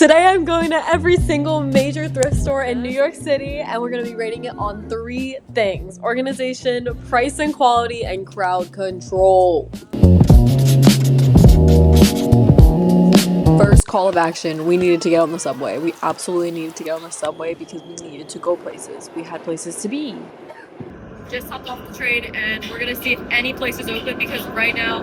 Today I'm going to every single major thrift store in New York City and we're going to be rating it on 3 things: organization, price and quality, and crowd control. First call of action, we needed to get on the subway. We absolutely needed to get on the subway because we needed to go places. We had places to be. Just hopped off the train and we're gonna see if any place is open because right now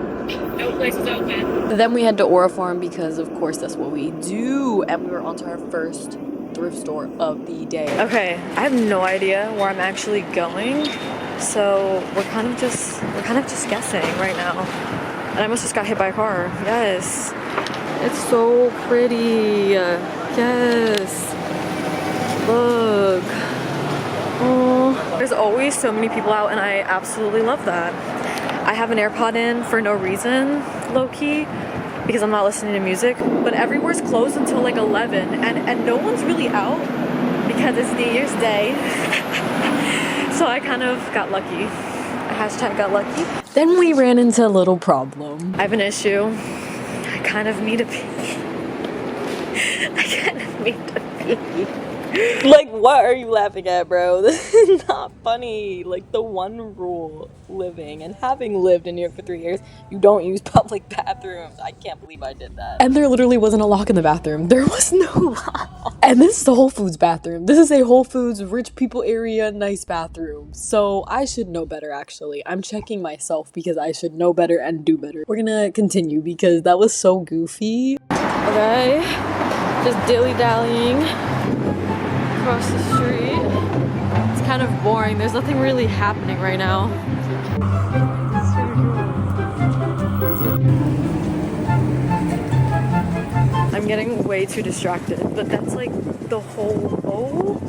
no place is open. Then we had to Aura Farm because of course that's what we do, and we were on to our first thrift store of the day. Okay, I have no idea where I'm actually going, so we're kind of just guessing right now. And I almost just got hit by a car. Yes, it's so pretty. Yes, look. Oh, there's always so many people out and I absolutely love that. I have an AirPod in for no reason, low-key, because I'm not listening to music, but everywhere's closed until like 11 and no one's really out because it's New Year's Day. So I kind of got lucky. Hashtag got lucky. Then we ran into a little problem. I have an issue. I kind of need a pee. I kind of need a pee. Like, what are you laughing at, bro? This is not funny. Like, the one rule living and having lived in New York for 3 years, you don't use public bathrooms. I can't believe I did that. And there literally wasn't a lock in the bathroom. There was no lock. And this is the Whole Foods bathroom. This is a Whole Foods rich people area, nice bathroom. So I should know better, actually. I'm checking myself because I should know better and do better. We're gonna continue because that was so goofy. Okay, just dilly-dallying across the street. It's kind of boring. There's nothing really happening right now. I'm getting way too distracted, but that's like the whole, oh,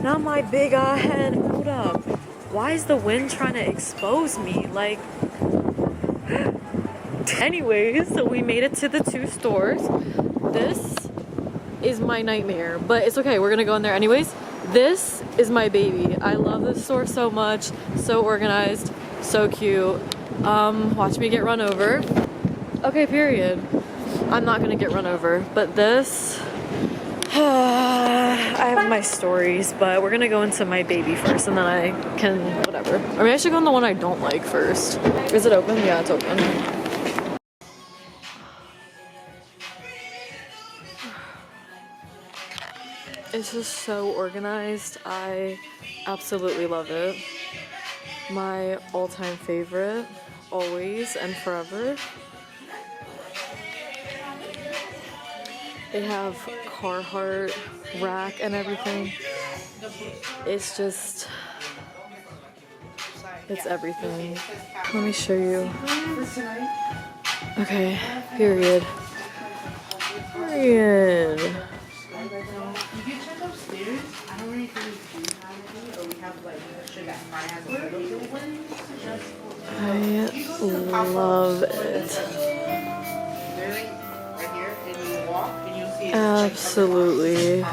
not my big head. Hold up. Why is the wind trying to expose me? Like, anyways, so we made it to the 2 stores. This is my nightmare, but it's okay, we're gonna go in there anyways. This is my baby. I love this store so much. So organized, so cute. Watch me get run over. Okay, period. I'm not gonna get run over, but this I have my stories, but we're gonna go into my baby first and then I can whatever. Or maybe I should go in the one I don't like first. Is it open? Yeah, it's open. It's just so organized. I absolutely love it. My all-time favorite, always and forever. They have Carhartt rack and everything. It's just, it's everything. Let me show you. Okay, period. Period. I love it. Absolutely.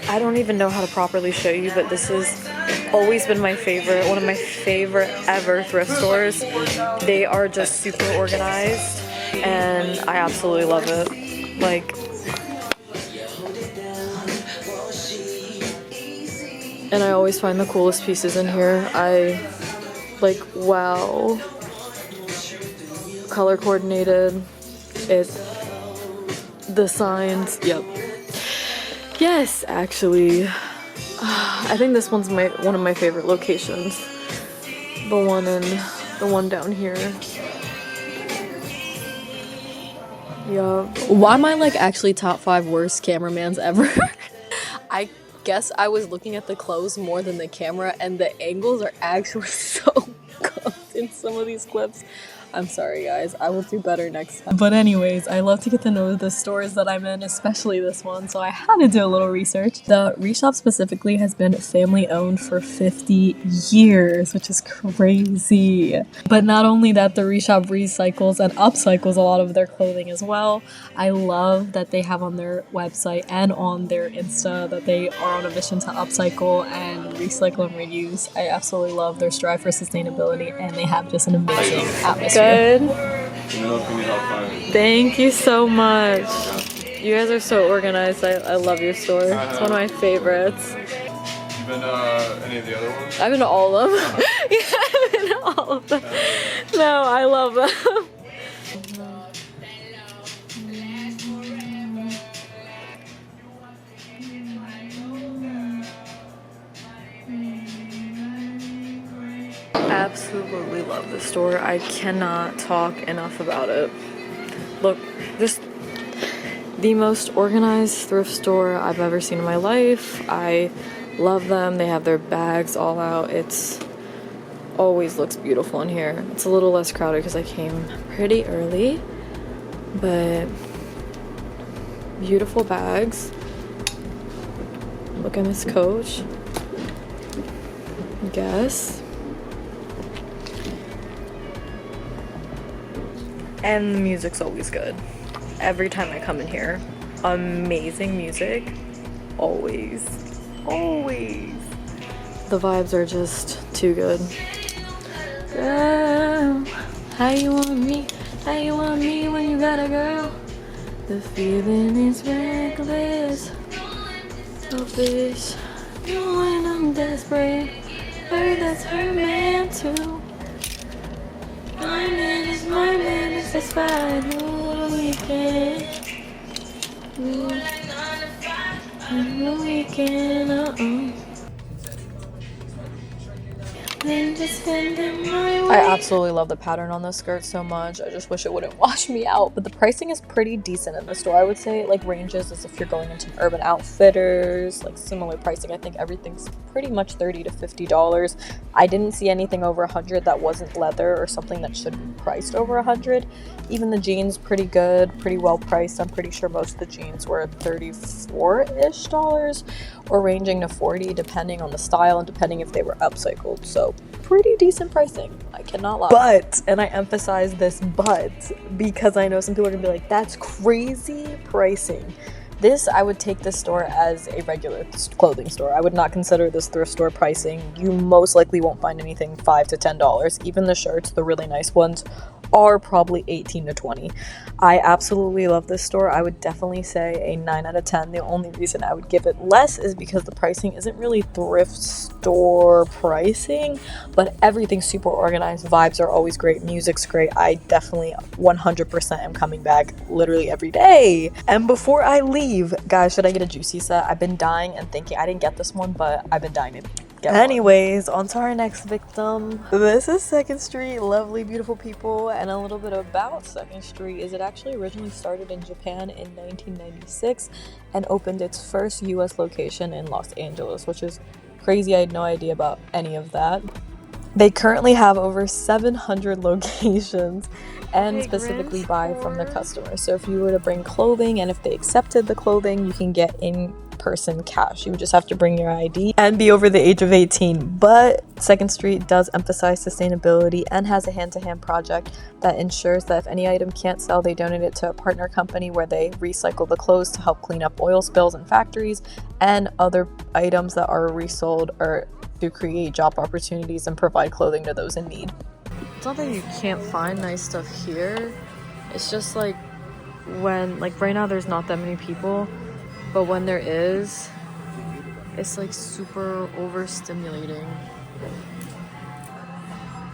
I don't even know how to properly show you, but this has always been my favorite, one of my favorite ever thrift stores. They are just super organized and I absolutely love it. Like, and I always find the coolest pieces in here. I like, wow. Color coordinated. It's the signs. Yep. Yes, actually. I think this one's one of my favorite locations. The one down here. Yup. Why am I like actually top 5 worst cameramans ever? I guess I was looking at the clothes more than the camera, and the angles are actually so good in some of these clips. I'm sorry, guys. I will do better next time. But anyways, I love to get to know the stores that I'm in, especially this one, so I had to do a little research. The Reshop specifically has been family-owned for 50 years, which is crazy. But not only that, the Reshop recycles and upcycles a lot of their clothing as well. I love that they have on their website and on their Insta that they are on a mission to upcycle and recycle and reuse. I absolutely love their strive for sustainability, and they have just an amazing atmosphere. Good. Thank you so much. You guys are so organized. I love your store. It's one of my favorites. You been to any of the other ones? I've been to all of them. Yeah, I've been to all of them. No, I love them. Absolutely love this store. I cannot talk enough about it. Look, this the most organized thrift store I've ever seen in my life. I love them. They have their bags all out. It's always looks beautiful in here. It's a little less crowded because I came pretty early, but beautiful bags. Look at Miss Coach. Guess. And the music's always good. Every time I come in here, amazing music. Always. Always. The vibes are just too good. Girl, how you want me? How you want me when you got a girl? The feeling is reckless. Selfish. Knowing I'm desperate. Heard that's her man too. My man is satisfied. Ooh, weekend. Ooh, the weekend. I absolutely love the pattern on this skirt so much. I just wish it wouldn't wash me out, but the pricing is pretty decent in the store. I would say it like ranges as if you're going into Urban Outfitters, like similar pricing. I think everything's pretty much $30 to $50. I didn't see anything over $100 that wasn't leather or something that should be priced over $100. Even the jeans pretty good, pretty well priced. I'm pretty sure most of the jeans were $34-ish or ranging to $40 depending on the style and depending if they were upcycled. So pretty decent pricing, I cannot lie. But, and I emphasize this but, because I know some people are gonna be like, that's crazy pricing. I would take this store as a regular clothing store. I would not consider this thrift store pricing. You most likely won't find anything $5 to $10. Even the shirts, the really nice ones, are probably $18 to $20. I absolutely love this store. I would definitely say a 9 out of 10. The only reason I would give it less is because the pricing isn't really thrift store pricing, but everything's super organized. Vibes are always great. Music's great. I definitely 100% am coming back literally every day. And before I leave, guys, should I get a juicy set? I've been dying and thinking, I didn't get this one, but I've been dying to get one. Anyways, on to our next victim. This is 2nd Street. Lovely, beautiful people. And a little bit about 2nd Street is it actually originally started in Japan in 1996 and opened its first US location in Los Angeles, which is crazy. I had no idea about any of that. They currently have over 700 locations and specifically buy from their customers. So if you were to bring clothing and if they accepted the clothing, you can get in-person cash. You would just have to bring your ID and be over the age of 18. But 2nd Street does emphasize sustainability and has a hand-to-hand project that ensures that if any item can't sell, they donate it to a partner company where they recycle the clothes to help clean up oil spills in factories and other items that are resold or to create job opportunities and provide clothing to those in need. It's not that you can't find nice stuff here. It's just like when, like right now there's not that many people, but when there is, it's like super overstimulating.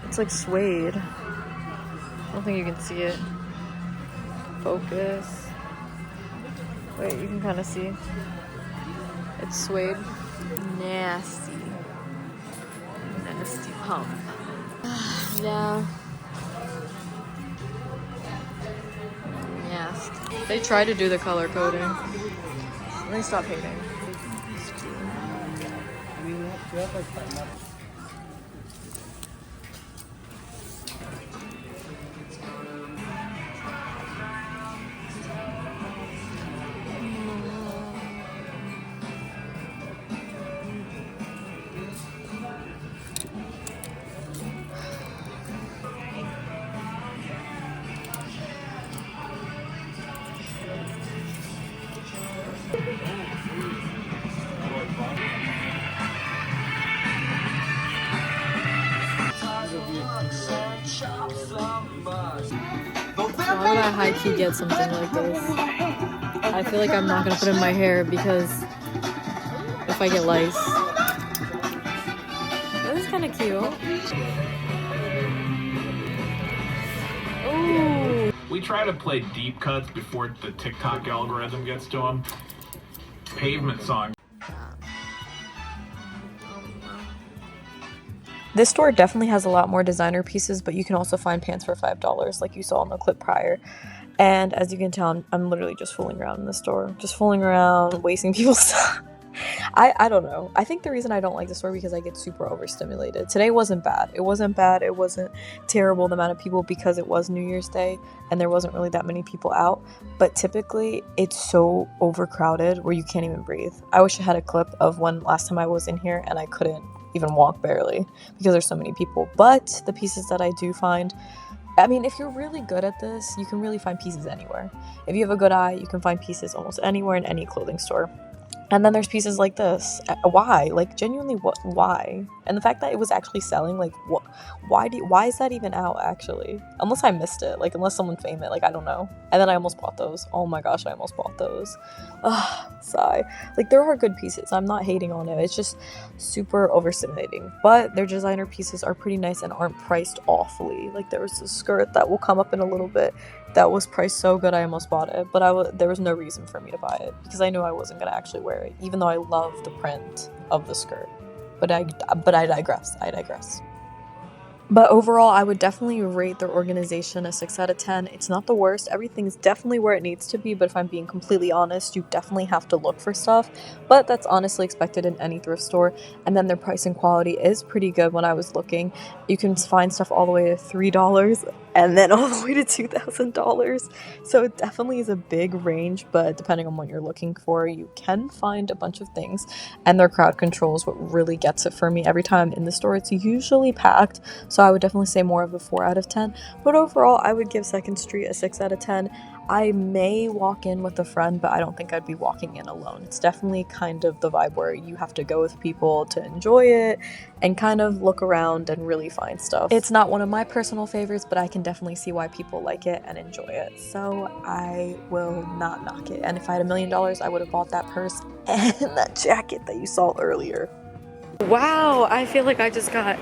It's like suede. I don't think you can see it. Focus. Wait, you can kind of see. It's suede. Nasty. Nasty pump. Yeah. Nasty. They tried to do the color coding. Let me stop hating. Why would I high-key get something like this? I feel like I'm not gonna put it in my hair because if I get lice. This is kind of cute. Ooh. We try to play deep cuts before the TikTok algorithm gets to them. Pavement song. This store definitely has a lot more designer pieces, but you can also find pants for $5 like you saw in the clip prior. And as you can tell, I'm literally just fooling around in the store. Just fooling around, wasting people's time. I don't know. I think the reason I don't like the store because I get super overstimulated. Today wasn't bad. It wasn't bad. It wasn't terrible the amount of people because it was New Year's Day and there wasn't really that many people out. But typically it's so overcrowded where you can't even breathe. I wish I had a clip of when last time I was in here and I couldn't even walk barely because there's so many people. But the pieces that I do find, I mean, if you're really good at this, you can really find pieces anywhere. If you have a good eye, you can find pieces almost anywhere in any clothing store. And then there's pieces like this. Why? Like, genuinely, what? Why? And the fact that it was actually selling, like, what? Why is that even out, actually? Unless I missed it. Like, unless someone famed it. Like, I don't know. And then I almost bought those. Oh my gosh, I almost bought those. Ugh, sigh. Like, there are good pieces. I'm not hating on it. It's just super overstimulating. But their designer pieces are pretty nice and aren't priced awfully. Like, there was this skirt that will come up in a little bit that was priced so good I almost bought it, but there was no reason for me to buy it because I knew I wasn't gonna actually wear it, even though I love the print of the skirt. But I digress. But overall, I would definitely rate their organization a 6 out of 10. It's not the worst. Everything's definitely where it needs to be, but if I'm being completely honest, you definitely have to look for stuff. But that's honestly expected in any thrift store. And then their price and quality is pretty good when I was looking. You can find stuff all the way to $3 and then all the way to $2,000. So it definitely is a big range, but depending on what you're looking for, you can find a bunch of things. And their crowd control is what really gets it for me. Every time I'm in the store, it's usually packed. So I would definitely say more of a 4 out of 10. But overall, I would give 2nd Street a 6 out of 10. I may walk in with a friend, but I don't think I'd be walking in alone. It's definitely kind of the vibe where you have to go with people to enjoy it and kind of look around and really find stuff. It's not one of my personal favorites, but I can definitely see why people like it and enjoy it. So I will not knock it. And if I had $1 million, I would have bought that purse and that jacket that you saw earlier. Wow, I feel like I just got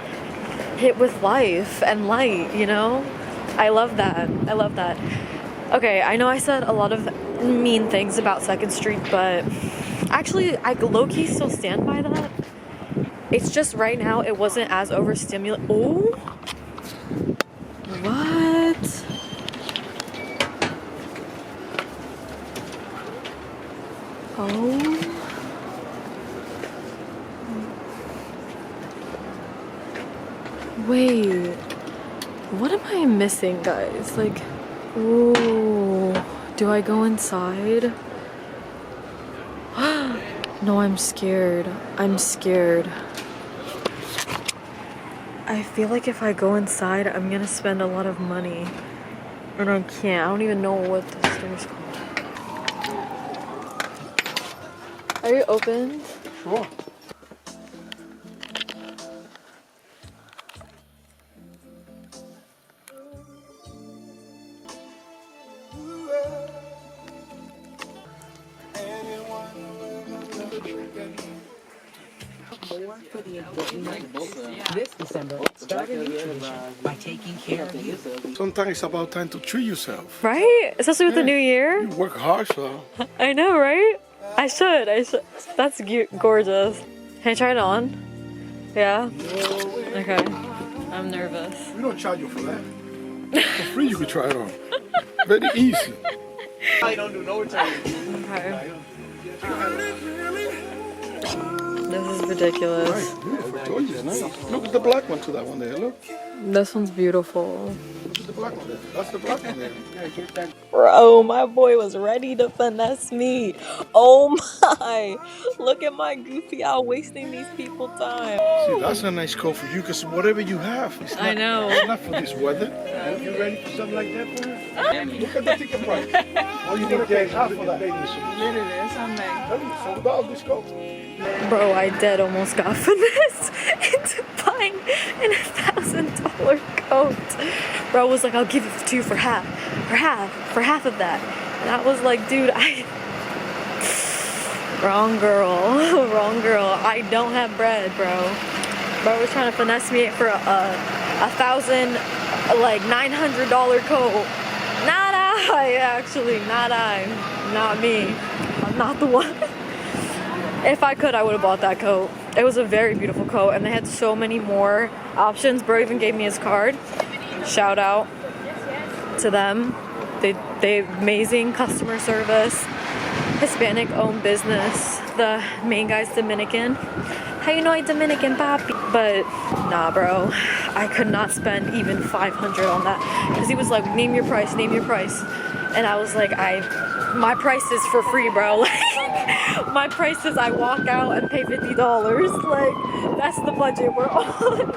hit with life and light, you know? I love that. I love that. Okay, I know I said a lot of mean things about 2nd Street, but actually, I low-key still stand by that. It's just right now, it wasn't as overstimulating. Oh? What? Oh? Wait. What am I missing, guys? Like... Ooh, do I go inside? No, I'm scared. I'm scared. I feel like if I go inside, I'm gonna spend a lot of money. And I can't. I don't even know what the store's called. Are you open? Sure. This December, start a new tradition by taking care of you. Sometimes it's about time to treat yourself. Right? Especially with the new year. You work hard, so. I know, right? I should. That's gorgeous. Can I try it on? Yeah? Okay. I'm nervous. We don't charge you for that. For free, you can try it on. Very easy. I don't do no charge. Okay. This is ridiculous. Right, beautiful. Told you, it's nice. Look at the black one to that one there. Look. This one's beautiful. Look at the black one there. That's the black one there. Bro, my boy was ready to finesse me. Oh my. Look at my goofy out wasting these people time. See, that's a nice coat for you because whatever you have, it's not, I know. It's not for this weather. You ready for something like that for her? Look at the ticket price. What you gonna pay half for that? Literally, something. $4 this coat. Bro, I dead almost got finessed into buying an $1,000 coat. Bro was like, I'll give it to you for half of that. And I was like, dude, wrong girl. I don't have bread, bro. Bro was trying to finesse me for a $900 coat. Not I, actually, not me. I'm not the one. If I could, I would have bought that coat. It was a very beautiful coat, and they had so many more options. Bro even gave me his card. Shout out to them. They amazing customer service. Hispanic owned business. The main guy's Dominican. How you know I'm Dominican, papi? But nah, bro, I could not spend even $500 on that, because he was like, name your price, and I was like, my price is for free, bro. My price is I walk out and pay $50. Like, that's the budget we're on.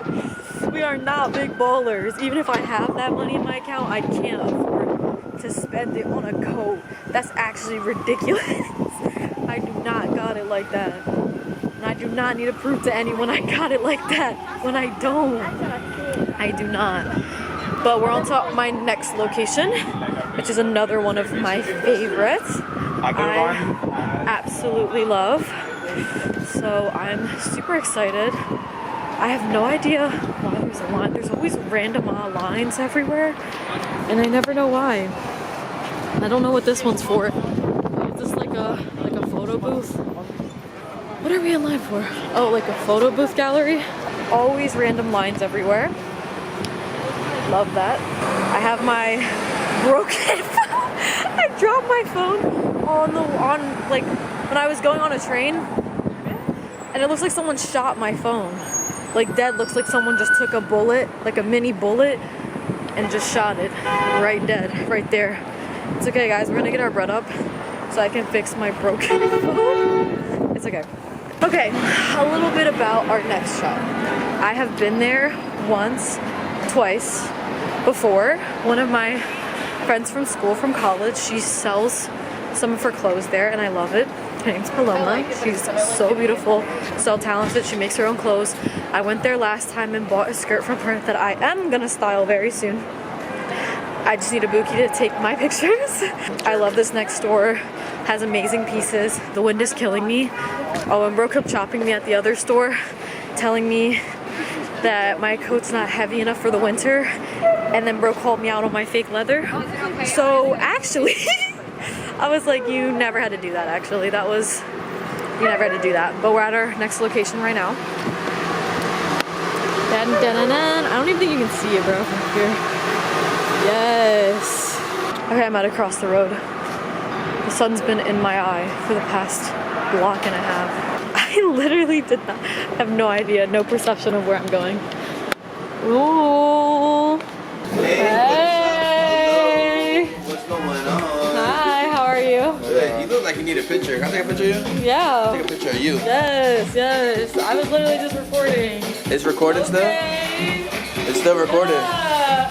We are not big ballers. Even if I have that money in my account, I can't afford to spend it on a coat. That's actually ridiculous. I do not got it like that. And I do not need to prove to anyone I got it like that when I don't. I do not. But we're on to my next location, which is another one of my favorites. I absolutely love. So I'm super excited. I have no idea why there's a line. There's always random lines everywhere, and I never know why. I don't know what this one's for. Is this like a photo booth? What are we in line for? Oh, like a photo booth gallery? Always random lines everywhere. Love that. I have my broken phone. I dropped my phone on like when I was going on a train, and it looks like someone shot my phone. Like dead. Looks like someone just took a bullet, like a mini bullet, and just shot it right dead, right there. It's okay, guys. We're gonna get our bread up so I can fix my broken phone. It's okay. Okay, a little bit about our next shop. I have been there twice before. One of my friends from school, from college, she sells some of her clothes there, and I love it. Her name's Paloma. She's so beautiful, so talented. She makes her own clothes. I went there last time and bought a skirt from her that I am gonna style very soon. I just need a bouquet to take my pictures. I love this next store. Has amazing pieces. The wind is killing me. Oh, and bro kept chopping me at the other store, telling me that my coat's not heavy enough for the winter, and then bro called me out on my fake leather. So actually, I was like, you never had to do that, actually. You never had to do that. But we're at our next location right now. Dun, dun, dun, dun. I don't even think you can see it, bro, from here. Yes. Okay, I'm at across the road. The sun's been in my eye for the past block and a half. I literally have no idea, no perception of where I'm going. Ooh. Hey. What's going on? Hi, how are you? Good. You look like you need a picture. Can I take a picture of you? Yeah. Take a picture of you. Yes. I was literally just recording. It's recording still? It's still recording. Yeah.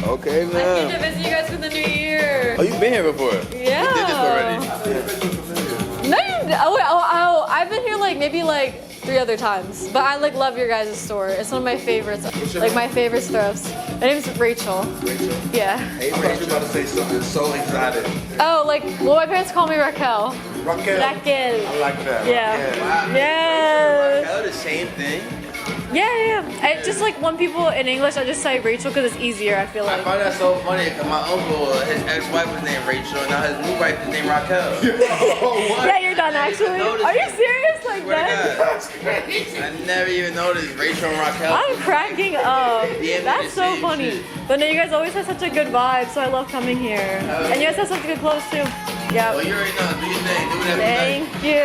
Okay, I man. came to visit you guys for the new year. Oh, you've been here before? Yeah. We did this already. No, I've been here maybe 3 other times, but I love your guys' store. It's one of my favorites, my favorite thrifts. My name's Rachel. Rachel? Yeah. Hey, I thought you were about to say something so excited. Oh, well, my parents call me Raquel. Raquel. Raquel. I like that. Yeah. Raquel. Yes. Raquel, the same thing? Yeah. I just when people in English, I just say Rachel because it's easier, I feel I like. find that so funny because my uncle, his ex-wife was named Rachel, and now his new wife is named Raquel. What? Yeah, you're done actually. Are you serious like Swear to that? God. I never even noticed Rachel and Raquel. I'm cracking up. Yeah, That's the so same funny. shit. But no, you guys always have such a good vibe, so I love coming here. And you guys have such good clothes too. Yeah. Well, you already know. Do your thing. Do whatever you like. Thank you.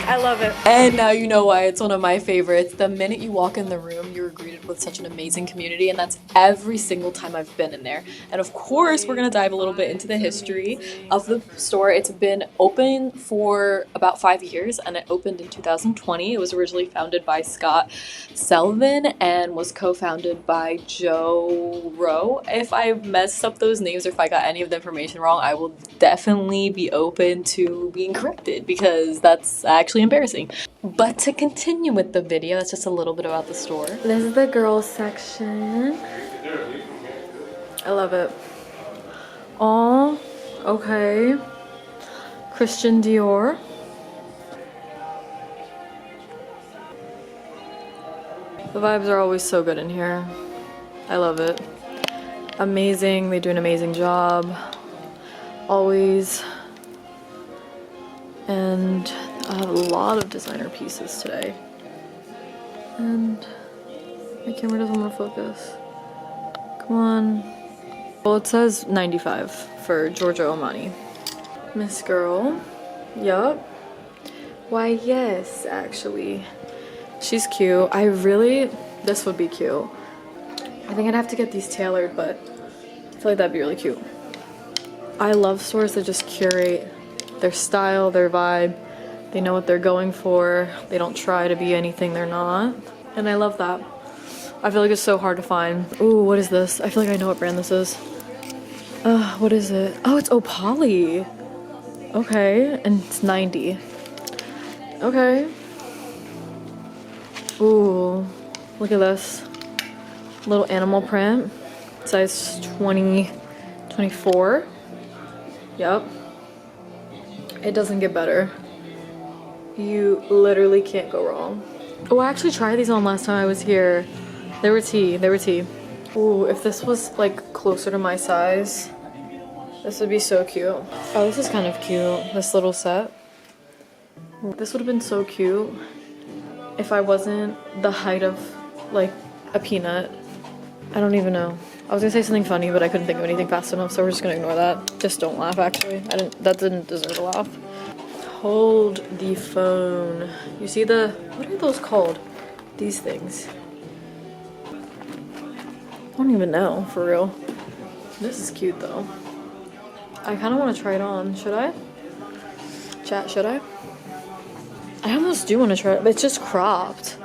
I love it. And now you know why it's one of my favorites. The minute you walk in the room, you're greeted with such an amazing community, and that's every single time I've been in there. And of course, we're gonna dive a little bit into the history of the store. It's been open for about 5 years, and it opened in 2020. It was originally founded by Scott Selvin and was co-founded by Joe Rowe. If I messed up those names or if I got any of the information wrong, I will definitely be open to being corrected, because that's actually actually embarrassing. But to continue with the video, that's just a little bit about the store. This is the girls section. I love it. Oh, okay. Christian Dior. The vibes are always so good in here. I love it. Amazing. They do an amazing job. Always. And I have a lot of designer pieces today. And my camera doesn't want to focus. Come on. Well, it says 95 for Giorgio Armani. Miss Girl. Yup. Why, yes, actually. She's cute. This would be cute. I think I'd have to get these tailored, but I feel like that'd be really cute. I love stores that just curate their style, their vibe. They know what they're going for. They don't try to be anything they're not. And I love that. I feel like it's so hard to find. Ooh, what is this? I feel like I know what brand this is. What is it? Oh, it's Opali. Okay, and it's 90. Okay. Ooh, look at this. Little animal print. Size 20, 24. Yep. It doesn't get better. You literally can't go wrong. Oh, I actually tried these on last time I was here. They were tea. Ooh, if this was like closer to my size, this would be so cute. Oh, this is kind of cute. This little set. This would have been so cute if I wasn't the height of like a peanut. I don't even know. I was gonna say something funny, but I couldn't think of anything fast enough, so we're just gonna ignore that. Just don't laugh, actually. That didn't deserve a laugh. Hold the phone. You see what are those called? These things. I don't even know, for real. This is cute though. I kind of want to try it on. Should I? Chat, should I? I almost do want to try it, but it's just cropped.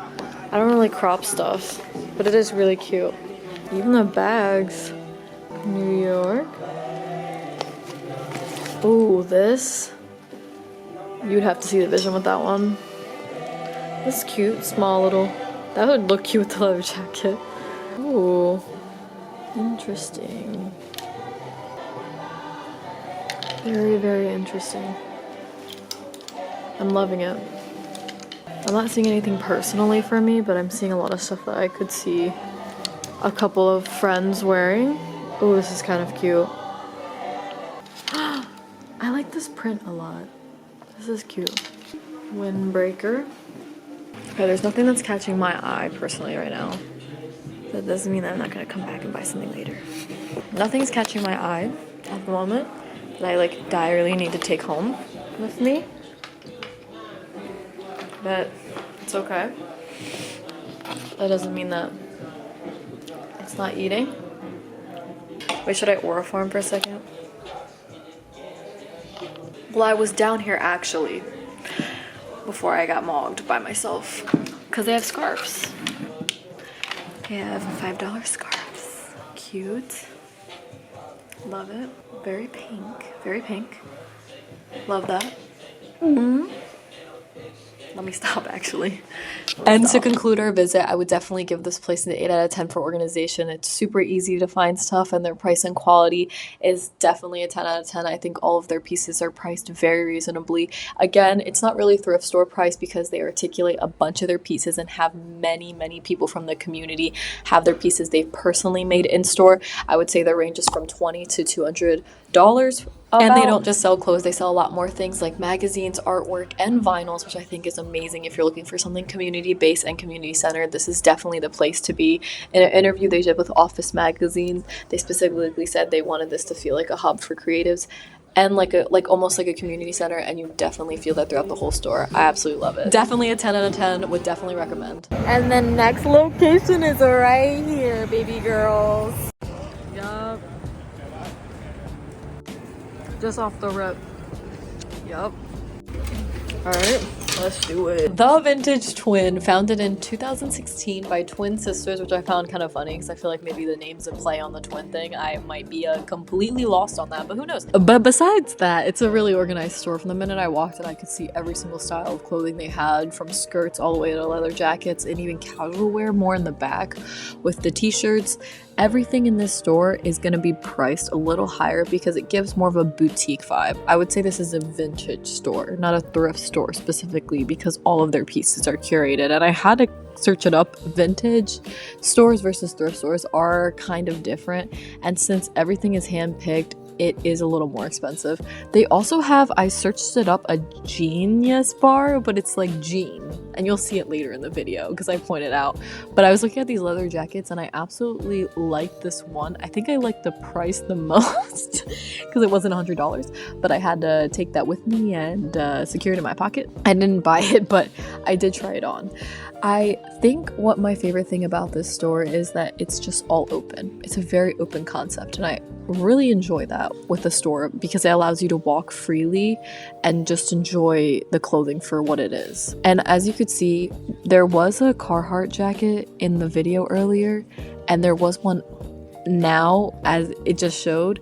I don't really crop stuff, but it is really cute. Even the bags. New York. Ooh, this. You'd have to see the vision with that one. This is cute, small little. That would look cute with the leather jacket. Ooh, interesting. Very, very interesting. I'm loving it. I'm not seeing anything personally for me, but I'm seeing a lot of stuff that I could see a couple of friends wearing. Oh, this is kind of cute. I like this print a lot. This is cute. Windbreaker. Okay, there's nothing that's catching my eye personally right now. That doesn't mean that I'm not gonna come back and buy something later. Nothing's catching my eye at the moment that I like direly need to take home with me. But it's okay. That doesn't mean that it's not eating. Wait, should I Auraform for a second? Well, I was down here actually before I got mogged by myself because they have scarves. They have $5 scarves. Cute. Love it. Very pink. Very pink. Love that. Mm-hmm. Let me stop, actually. And to conclude our visit, I would definitely give this place an 8 out of 10 for organization. It's super easy to find stuff, and their price and quality is definitely a 10 out of 10. I think all of their pieces are priced very reasonably. Again, it's not really thrift store price because they articulate a bunch of their pieces and have many, many people from the community have their pieces they've personally made in store. I would say their range is from $20 to $200. And they don't just sell clothes, they sell a lot more things like magazines, artwork, and vinyls, which I think is amazing if you're looking for something community-based and community-centered. This is definitely the place to be. In an interview they did with Office Magazine, they specifically said they wanted this to feel like a hub for creatives and like almost like a community center, and you definitely feel that throughout the whole store. I absolutely love it. Definitely a 10 out of 10, would definitely recommend. And the next location is right here, baby girls. Yup. Just off the rip. Yup. Alright. Let's do it. The Vintage Twin, founded in 2016 by twin sisters, which I found kind of funny because I feel like maybe the name's a play on the twin thing. I might be completely lost on that, but who knows? But besides that, it's a really organized store. From the minute I walked in, I could see every single style of clothing they had, from skirts all the way to leather jackets and even casual wear more in the back with the t-shirts. Everything in this store is going to be priced a little higher because it gives more of a boutique vibe. I would say this is a vintage store, not a thrift store specifically, because all of their pieces are curated. And I had to search it up. Vintage stores versus thrift stores are kind of different. And since everything is hand-picked, it is a little more expensive. They also have, I searched it up, a Genius bar, but it's like jean, and you'll see it later in the video because I pointed out. But I was looking at these leather jackets and I absolutely liked this one. I think I liked the price the most because it wasn't $100, but I had to take that with me and secure it in my pocket. I didn't buy it, but I did try it on. I think what my favorite thing about this store is that it's just all open. It's a very open concept, and I really enjoy that with the store because it allows you to walk freely and just enjoy the clothing for what it is. And as you could see, there was a Carhartt jacket in the video earlier, and there was one now as it just showed,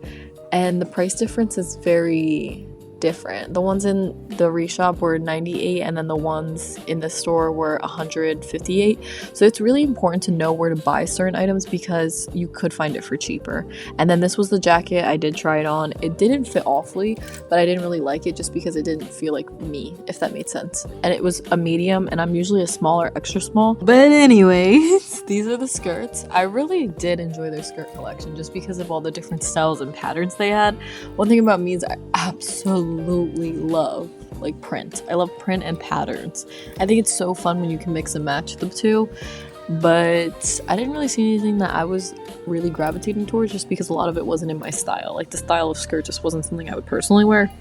and the price difference is very different. The ones in the Reshop were $98, and then the ones in the store were $158. So it's really important to know where to buy certain items because you could find it for cheaper. And then this was the jacket. I did try it on. It didn't fit awfully, but I didn't really like it just because it didn't feel like me, if that made sense. And it was a medium, and I'm usually a small or extra small. But anyways, these are the skirts. I really did enjoy their skirt collection just because of all the different styles and patterns they had. One thing about me is I absolutely love like print. I love print and patterns. I think it's so fun when you can mix and match the two, but I didn't really see anything that I was really gravitating towards just because a lot of it wasn't in my style. Like the style of skirt just wasn't something I would personally wear.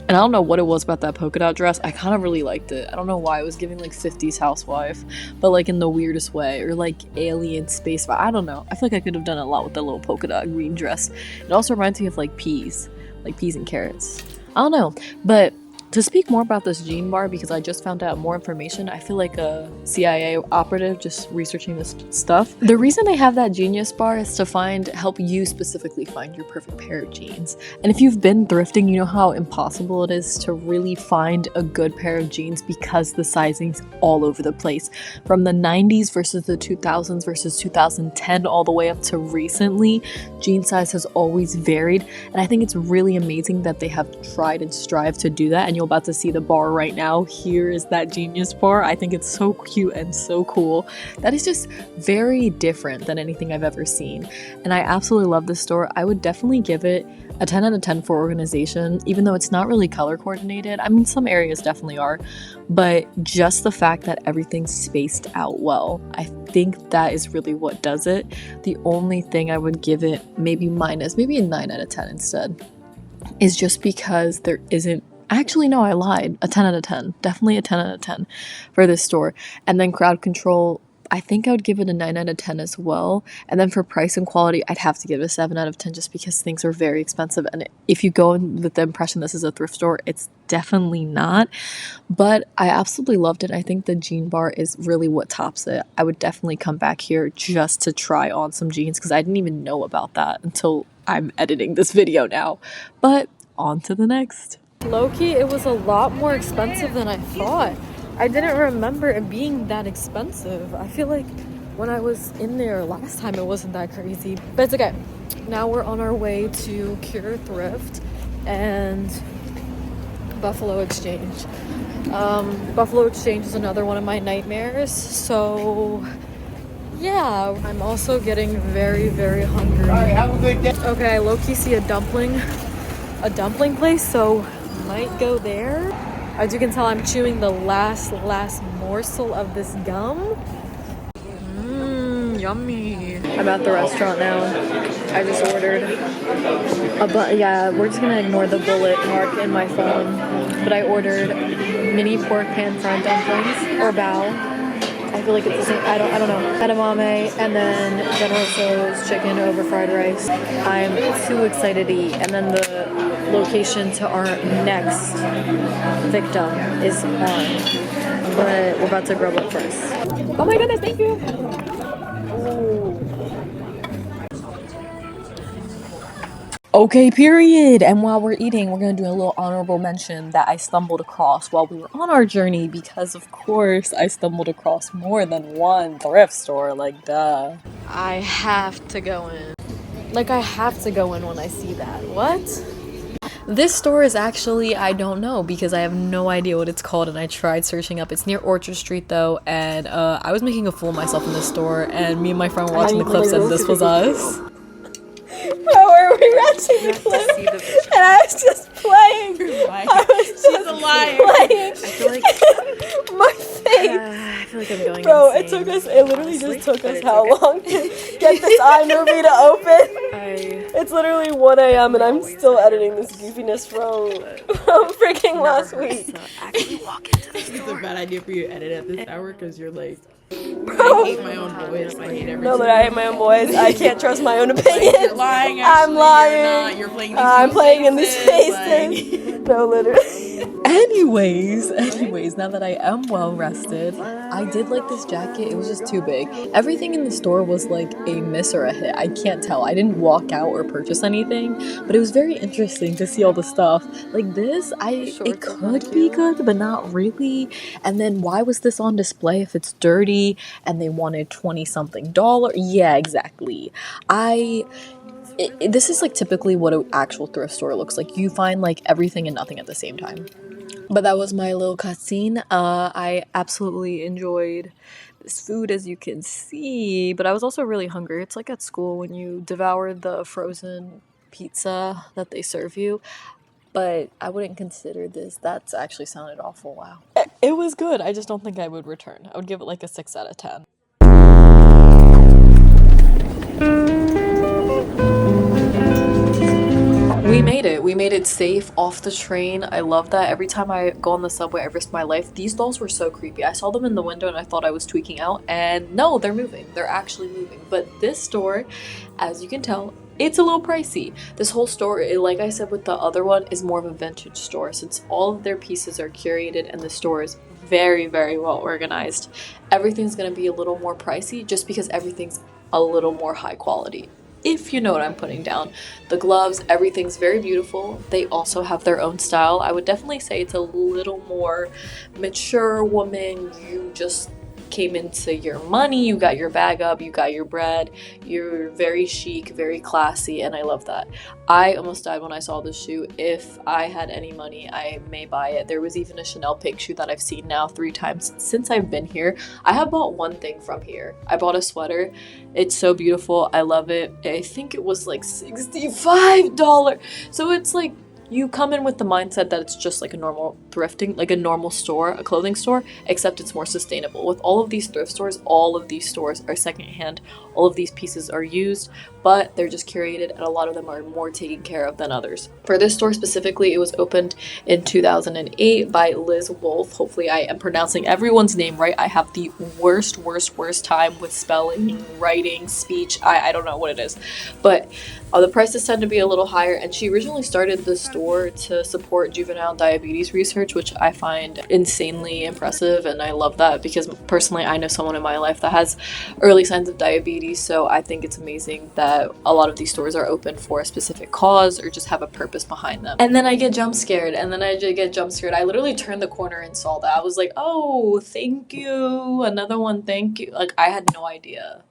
And I don't know what it was about that polka dot dress. I kind of really liked it. I don't know why. It was giving like 50s housewife, but like in the weirdest way, or like alien space vibe. I don't know. I feel like I could have done a lot with that little polka dot green dress. It also reminds me of like peas and carrots. I don't know, but to speak more about this jean bar, because I just found out more information, I feel like a CIA operative just researching this stuff. The reason they have that Genius bar is to help you specifically find your perfect pair of jeans. And if you've been thrifting, you know how impossible it is to really find a good pair of jeans because the sizing's all over the place. From the 90s versus the 2000s versus 2010 all the way up to recently, jean size has always varied. And I think it's really amazing that they have tried and strived to do that. And you're about to see the bar right now. Here is that Genius bar. I think it's so cute and so cool. That is just very different than anything I've ever seen. And I absolutely love this store. I would definitely give it a 10 out of 10 for organization, even though it's not really color coordinated. I mean, some areas definitely are, but just the fact that everything's spaced out well, I think that is really what does it. The only thing I would give it maybe a 9 out of 10 instead, is just because there isn't. Actually, no, I lied. A 10 out of 10. Definitely a 10 out of 10 for this store. And then crowd control, I think I would give it a 9 out of 10 as well. And then for price and quality, I'd have to give it a 7 out of 10 just because things are very expensive. And if you go in with the impression this is a thrift store, it's definitely not. But I absolutely loved it. I think the jean bar is really what tops it. I would definitely come back here just to try on some jeans because I didn't even know about that until I'm editing this video now. But on to the next. Low-key, it was a lot more expensive than I thought. I didn't remember it being that expensive. I feel like when I was in there last time, it wasn't that crazy. But it's okay. Now we're on our way to Cure Thrift and Buffalo Exchange. Buffalo Exchange is another one of my nightmares. So yeah, I'm also getting very, very hungry. All right, have a good day. Okay, I low-key see a dumpling place, so might go there. As you can tell, I'm chewing the last morsel of this gum. Yummy. I'm at the restaurant now. I just ordered yeah, we're just gonna ignore the bullet mark in my phone, but I ordered mini pork pan fried dumplings, or bao. I feel like it's the same. I don't know. Edamame, and then General Tso's chicken over fried rice. I'm too excited to eat. And then the location to our next victim is on but we're about to grub up first. Oh my goodness, thank you. Okay, period. And while we're eating, we're gonna do a little honorable mention that I stumbled across while we were on our journey, because of course I stumbled across more than one thrift store, like duh. I have to go in. Like, I have to go in when I see that. What? This store is actually, I don't know, because I have no idea what it's called, and I tried searching up. It's near Orchard Street though, and I was making a fool of myself in this store, and me and my friend were watching the clips, and this was us. How are we watching the clip? And I was just playing. I was just playing. I feel like my face. I feel like I'm going Bro, insane. it literally just took us how long to get this iMovie to open? It's literally 1 a.m. and I'm still editing this goofiness from freaking last week. Actually walk into the store. It's a bad idea for you to edit at this hour because you're like, Bro. I hate my own voice. I hate everything. No, that I hate my own voice. I can't trust my own opinion. You're lying. I'm Actually, lying. You're playing. I'm playing in these spaces. spaces. No, literally. Anyways, now that I am well rested, I did like this jacket. It was just too big. Everything in the store was like a miss or a hit. I can't tell. I didn't walk out or purchase anything, but it was very interesting to see all the stuff. Like this, it could be good, but not really. And then why was this on display if it's dirty and they wanted $20-something? Yeah, exactly. This is like typically what an actual thrift store looks like. You find like everything and nothing at the same time. But that was my little cutscene. I absolutely enjoyed this food, as you can see, but I was also really hungry. It's like at school when you devour the frozen pizza that they serve you. But I wouldn't consider this. That's actually sounded awful. Wow. It was good. I just don't think I would return. I would give it like a 6 out of 10. We made it safe off the train. I love that. Every time I go on the subway, I risk my life. These dolls were so creepy. I saw them in the window and I thought I was tweaking out, and no, they're moving. They're actually moving. But this store, as you can tell, it's a little pricey. This whole store, like I said with the other one, is more of a vintage store, since all of their pieces are curated and the store is very, very well organized. Everything's gonna be a little more pricey just because everything's a little more high quality, if you know what I'm putting down. The gloves, everything's very beautiful. They also have their own style. I would definitely say it's a little more mature woman. You just came into your money, you got your bag up, you got your bread, you're very chic, very classy, and I love that. I almost died when I saw this shoe. If I had any money, I may buy it. There was even a Chanel pink shoe that I've seen now 3 times since I've been here. I have bought one thing from here. I bought a sweater. It's so beautiful. I love it. I think it was like $65. So it's like, you come in with the mindset that it's just like a normal thrifting, like a normal store, a clothing store, except it's more sustainable. With all of these thrift stores, all of these stores are secondhand. All of these pieces are used, but they're just curated, and a lot of them are more taken care of than others. For this store specifically, it was opened in 2008 by Liz Wolfe. Hopefully I am pronouncing everyone's name right. I have the worst time with spelling, writing, speech. I don't know what it is, but the prices tend to be a little higher, and she originally started the store to support juvenile diabetes research, which I find insanely impressive, and I love that because personally I know someone in my life that has early signs of diabetes, so I think it's amazing that a lot of these stores are open for a specific cause or just have a purpose behind them. And then I get jump scared, I literally turned the corner and saw that. I was like, oh, thank you, another one, thank you. Like, I had no idea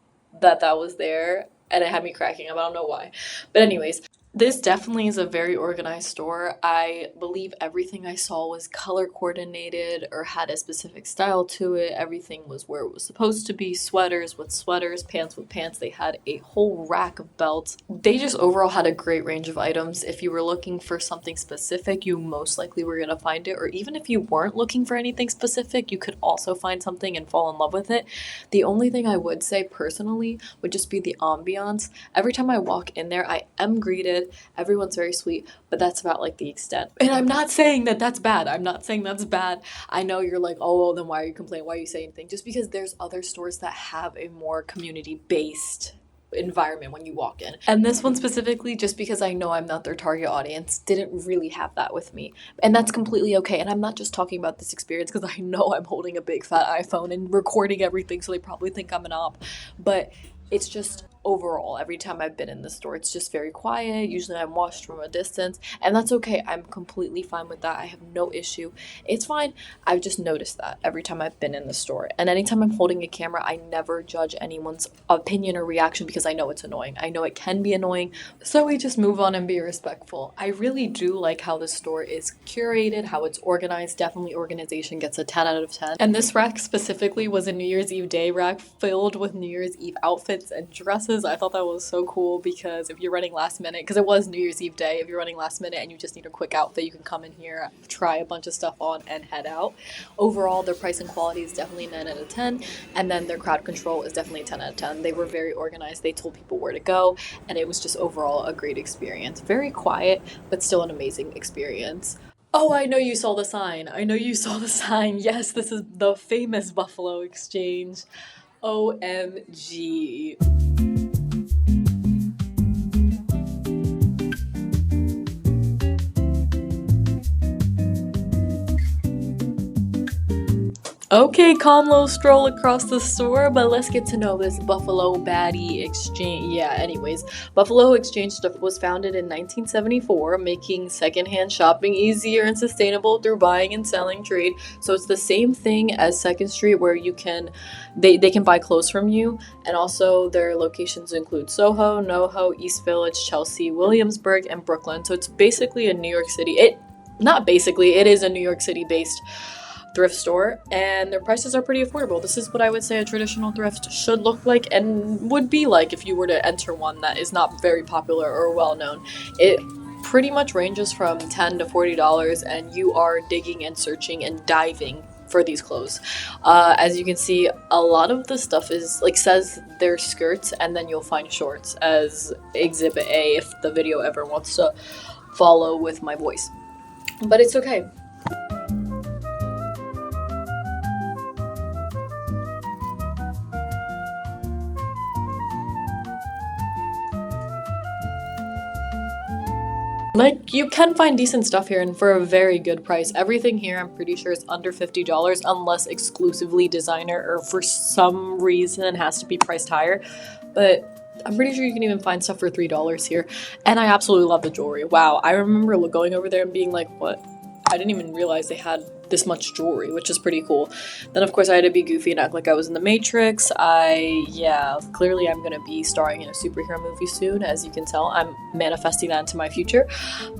that was there, and it had me cracking up. I don't know why. But anyways, this definitely is a very organized store. I believe everything I saw was color coordinated or had a specific style to it. Everything was where it was supposed to be. Sweaters with sweaters, pants with pants. They had a whole rack of belts. They just overall had a great range of items. If you were looking for something specific, you most likely were going to find it. Or even if you weren't looking for anything specific, you could also find something and fall in love with it. The only thing I would say personally would just be the ambiance. Every time I walk in there, I am greeted. Everyone's very sweet, but that's about like the extent. And I'm not saying that that's bad. I'm not saying that's bad. I know you're like, oh, well, then why are you complaining? Why are you saying anything? Just because there's other stores that have a more community-based environment when you walk in. And this one specifically, just because I know I'm not their target audience, didn't really have that with me. And that's completely okay. And I'm not just talking about this experience because I know I'm holding a big fat iPhone and recording everything, so they probably think I'm an op. But it's just overall, every time I've been in the store, it's just very quiet. Usually I'm watched from a distance, and that's okay. I'm completely fine with that. I have no issue. It's fine. I've just noticed that every time I've been in the store. And anytime I'm holding a camera, I never judge anyone's opinion or reaction because I know it's annoying. I know it can be annoying, so we just move on and be respectful. I really do like how the store is curated, how it's organized. Definitely organization gets a 10 out of 10. And this rack specifically was a New Year's Eve day rack filled with New Year's Eve outfits and dresses. I thought that was so cool because if you're running last minute, because it was New Year's Eve day, if you're running last minute and you just need a quick outfit, you can come in here, try a bunch of stuff on, and head out. Overall, their price and quality is definitely 9 out of 10, and then their crowd control is definitely 10 out of 10. They were very organized. They told people where to go, and it was just overall a great experience. Very quiet, but still an amazing experience. Oh, I know you saw the sign. I know you saw the sign. Yes, this is the famous Buffalo Exchange. OMG. Okay, calm little stroll across the store, but let's get to know this Buffalo Baddie Exchange. Yeah, anyways, Buffalo Exchange was founded in 1974, making secondhand shopping easier and sustainable through buying and selling trade. So it's the same thing as Second Street, where you can, they can buy clothes from you, and also their locations include Soho, NoHo, East Village, Chelsea, Williamsburg, and Brooklyn. So it's basically a New York City. It is a New York City based thrift store, and their prices are pretty affordable. This is what I would say a traditional thrift should look like and would be like if you were to enter one that is not very popular or well known. It pretty much ranges from $10 to $40, and you are digging and searching and diving for these clothes. As you can see, a lot of the stuff is like says they're skirts, and then you'll find shorts as exhibit A if the video ever wants to follow with my voice. But it's okay. Like, you can find decent stuff here and for a very good price. Everything here I'm pretty sure is under $50 unless exclusively designer or for some reason has to be priced higher. But I'm pretty sure you can even find stuff for $3 here. And I absolutely love the jewelry. Wow, I remember going over there and being like, what? I didn't even realize they had this much jewelry, which is pretty cool. Then of course I had to be goofy and act like I was in the Matrix. Clearly I'm gonna be starring in a superhero movie soon. As you can tell, I'm manifesting that into my future.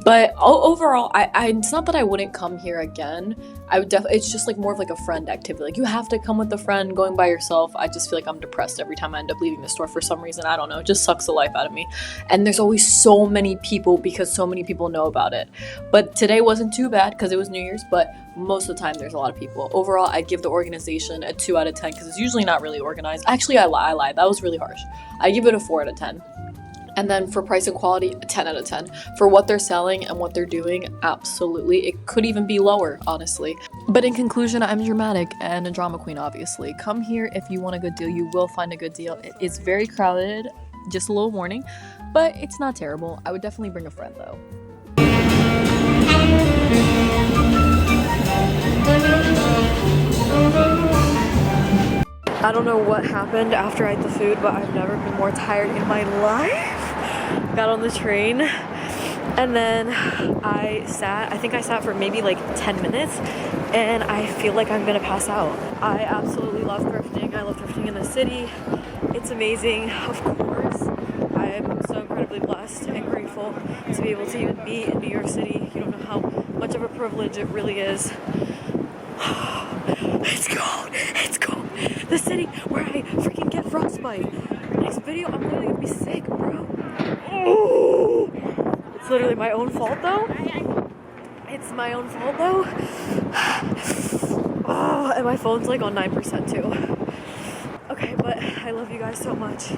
But overall, it's not that I wouldn't come here again. I would definitely, it's just like more of like a friend activity. Like, you have to come with a friend. Going by yourself, I just feel like I'm depressed every time I end up leaving the store for some reason. I don't know, it just sucks the life out of me. And there's always so many people because so many people know about it. But today wasn't too bad because it was New Year's, but most of the time there's a lot of people. Overall, I'd give the organization a 2 out of 10 because it's usually not really organized. Actually, I lied. That was really harsh. I give it a 4 out of 10. And then for price and quality, a 10 out of 10. For what they're selling and what they're doing, absolutely. It could even be lower, honestly. But in conclusion, I'm dramatic and a drama queen, obviously. Come here if you want a good deal. You will find a good deal. It's very crowded, just a little warning, but it's not terrible. I would definitely bring a friend, though. I don't know what happened after I ate the food, but I've never been more tired in my life. Got on the train, and then I think I sat for maybe like 10 minutes, and I feel like I'm gonna pass out. I absolutely love thrifting. I love thrifting in the city. It's amazing. Of course, I am so incredibly blessed and grateful to be able to even be in New York City. You don't know how much of a privilege it really is. It's cold. It's cold. The city where I freaking get frostbite. Next video, I'm literally gonna be sick, bro. Oh, it's literally my own fault, though. It's my own fault, though. Oh, and my phone's like on 9% too. Okay, but I love you guys so much.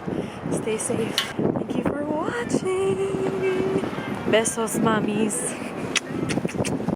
Stay safe. Thank you for watching. Besos, mamis.